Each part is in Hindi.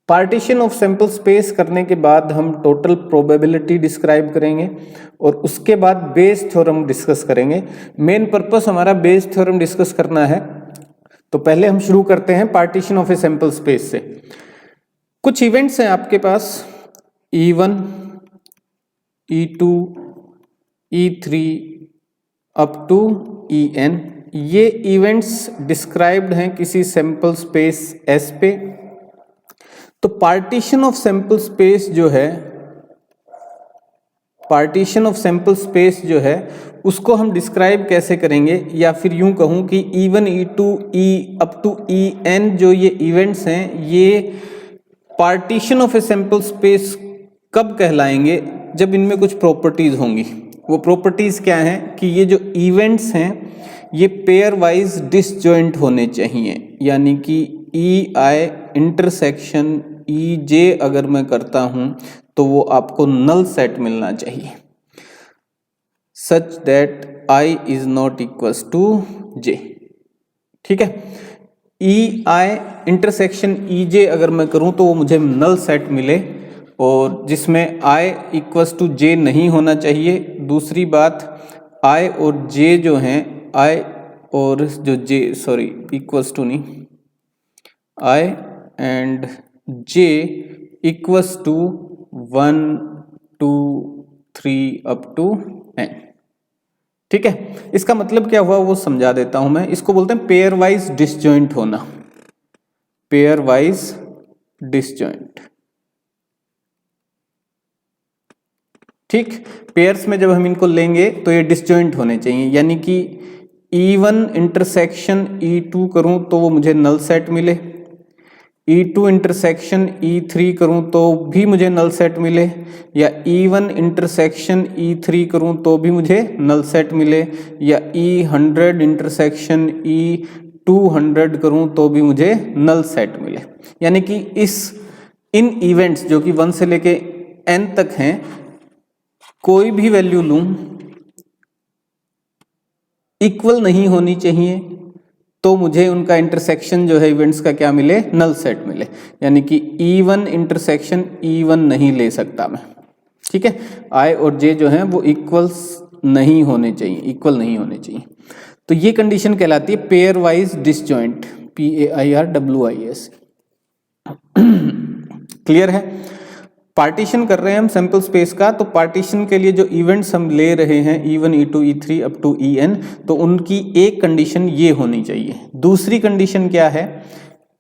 पार्टीशन ऑफ सैंपल स्पेस करने के बाद हम टोटल प्रोबेबिलिटी डिस्क्राइब करेंगे और उसके बाद बेस थ्योरम डिस्कस करेंगे। मेन पर्पस हमारा बेस थ्योरम डिस्कस करना है। तो पहले हम शुरू करते हैं partition of a sample space से। कुछ इवेंट्स हैं आपके पास E1, E2, E3 up to En। ये इवेंट्स डिस्क्राइब्ड हैं किसी सैंपल स्पेस S पे। तो पार्टीशन ऑफ सैंपल स्पेस जो है, पार्टीशन ऑफ सैंपल स्पेस जो है उसको हम डिस्क्राइब कैसे करेंगे, या फिर यूं कहूं कि E1, E2, E up to En जो ये इवेंट्स हैं, ये partition of a sample space कब कहलाएंगे, जब इनमें कुछ प्रॉपर्टीज होंगी। वो प्रॉपर्टीज क्या हैं कि ये जो इवेंट्स हैं ये पेयर वाइज डिसजॉइंट होने चाहिए, यानी कि EI इंटरसेक्शन EJ अगर मैं करता हूं तो वो आपको नल सेट मिलना चाहिए, such that I is not equals to J। ठीक है, EI इंटरसेक्शन EJ अगर मैं करूं तो वो मुझे नल सेट मिले, और जिसमें I इक्वल्स टू J नहीं होना चाहिए। दूसरी बात, I और J जो हैं, I और जो J इक्वल्स टू नहीं, I and J equals to 1, 2, 3 up to N। ठीक है, इसका मतलब क्या हुआ वो समझा देता हूं मैं। इसको बोलते हैं पेयर वाइज डिसजॉइंट होना, पेयर वाइज डिसजॉइंट। ठीक, पेयर्स में जब हम इनको लेंगे तो ये डिसजॉइंट होने चाहिए, यानी कि E1 इंटरसेक्शन E2 करूं तो वो मुझे नल सेट मिले, E2 इंटरसेक्शन E3 करूं तो भी मुझे नल सेट मिले, या E1 इंटरसेक्शन E3 करूं तो भी मुझे नल सेट मिले, या E100 इंटरसेक्शन E200 करूं तो भी मुझे नल सेट मिले। यानी कि इन इवेंट्स जो कि 1 से लेके N तक हैं, कोई भी वैल्यू लूं इक्वल नहीं होनी चाहिए, तो मुझे उनका इंटरसेक्शन जो है इवेंट्स का क्या मिले, नल सेट मिले। यानी कि E1 इंटरसेक्शन E1 नहीं ले सकता मैं। ठीक है, I और J जो हैं वो इक्वल्स नहीं होने चाहिए, इक्वल नहीं होने चाहिए। तो ये कंडीशन कहलाती है pair wise disjoint, PAIRWIS। Clear है? पार्टीशन कर रहे हैं हम सैंपल स्पेस का, तो पार्टीशन के लिए जो इवेंट्स हम ले रहे हैं E1, E2, E3 up to En, तो उनकी एक कंडीशन ये होनी चाहिए। दूसरी कंडीशन क्या है,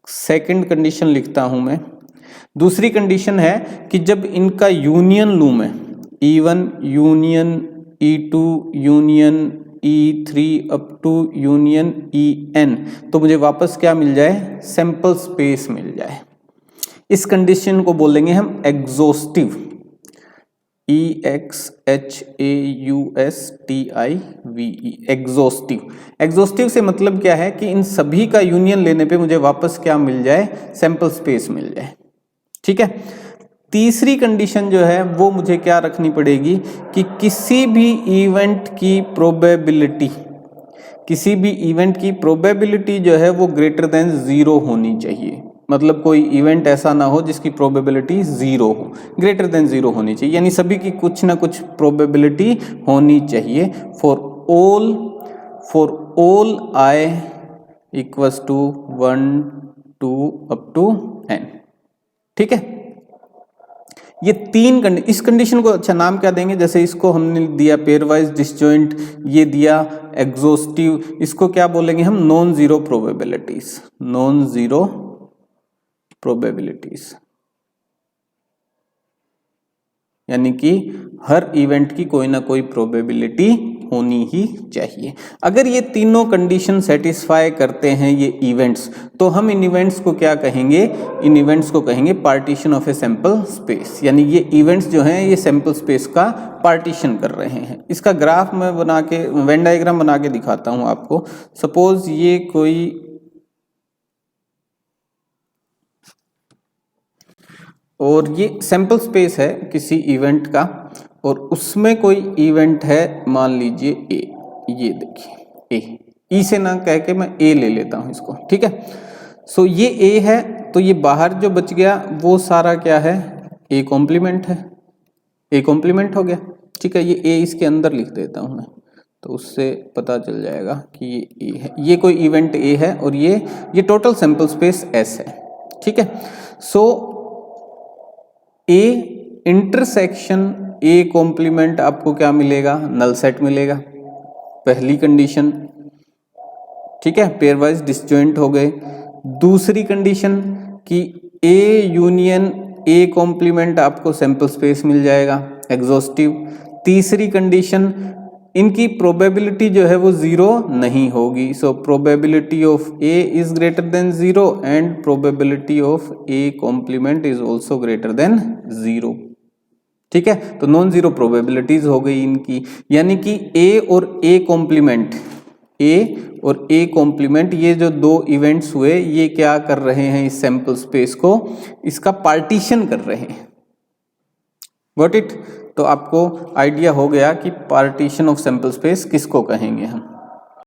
सेकंड कंडीशन लिखता हूं मैं। दूसरी कंडीशन है कि जब इनका यूनियन लूं मैं, E1 union E2 union E3 up to union En, तो मुझे वापस क्या मिल जाए, सैंपल स्पेस मिल जाए। इस कंडीशन को बोलेंगे हम एग्जॉस्टिव, EXHAUSTIVE, एग्जॉस्टिव। एग्जॉस्टिव से मतलब क्या है कि इन सभी का यूनियन लेने पे मुझे वापस क्या मिल जाए, सैंपल स्पेस मिल जाए। ठीक है, तीसरी कंडीशन जो है वो मुझे क्या रखनी पड़ेगी कि किसी भी इवेंट की प्रोबेबिलिटी, किसी भी इवेंट की प्रोबेबिलिटी जो है वो ग्रेटर देन 0 होनी चाहिए। मतलब कोई इवेंट ऐसा ना हो जिसकी प्रोबेबिलिटी 0 हो, ग्रेटर देन 0 होनी चाहिए। यानी सभी की कुछ ना कुछ प्रोबेबिलिटी होनी चाहिए for all I equals to 1, 2 up to N। ठीक है, ये तीन इस कंडीशन को अच्छा नाम क्या देंगे, जैसे इसको हमने दिया पेयर वाइज डिसजॉइंट, ये दिया एग्जॉस्टिव, इसको क्या बोलेंगे हम, non zero probabilities, non zero probabilities. यानी कि हर इवेंट की कोई ना कोई प्रोबेबिलिटी होनी ही चाहिए। अगर ये तीनों कंडीशन सेटिस्फाई करते हैं ये इवेंट्स, तो हम इन इवेंट्स को क्या कहेंगे, इन इवेंट्स को कहेंगे partition of a sample space. यानी ये इवेंट्स जो हैं ये सैंपल स्पेस का पार्टीशन कर रहे हैं। इसका ग्राफ मैं बना के, वेन डायग्राम बना के दिखाता हूं आपको। सपोज ये कोई और ये सैंपल स्पेस है किसी इवेंट का, और उसमें कोई इवेंट है, मान लीजिए ए, ये देखिए ए, ई से ना कह के मैं ए ले लेता हूं इसको। ठीक है, सो ये ए है तो ये बाहर जो बच गया वो सारा क्या है, ए कॉम्प्लीमेंट है, ए कॉम्प्लीमेंट हो गया। ठीक है, ये ए इसके अंदर लिख देता हूं मैं, तो उससे पता चल जाएगा कि ये ए है, ये कोई इवेंट ए है और ये टोटल सैंपल स्पेस एस है। ठीक है, सो ए इंटरसेक्शन ए कॉम्प्लीमेंट आपको क्या मिलेगा, नल सेट मिलेगा, पहली कंडीशन। ठीक है, पेयर वाइज डिसजॉइंट हो गए। दूसरी कंडीशन कि ए यूनियन ए कॉम्प्लीमेंट आपको सैंपल स्पेस मिल जाएगा, एग्जॉस्टिव। तीसरी कंडीशन, इनकी प्रोबेबिलिटी जो है वो जीरो नहीं होगी, so probability of A is greater than zero and probability of A complement is also greater than zero. ठीक है, तो नॉन जीरो प्रोबेबिलिटीज हो गई इनकी, यानी कि ए और ए कॉम्प्लीमेंट, ए और ए कॉम्प्लीमेंट, ये जो दो इवेंट्स हुए ये क्या कर रहे हैं, इस सैंपल स्पेस को इसका पार्टीशन कर रहे हैं। Got it? तो आपको आइडिया हो गया कि पार्टीशन ऑफ सैंपल स्पेस किसको कहेंगे हम।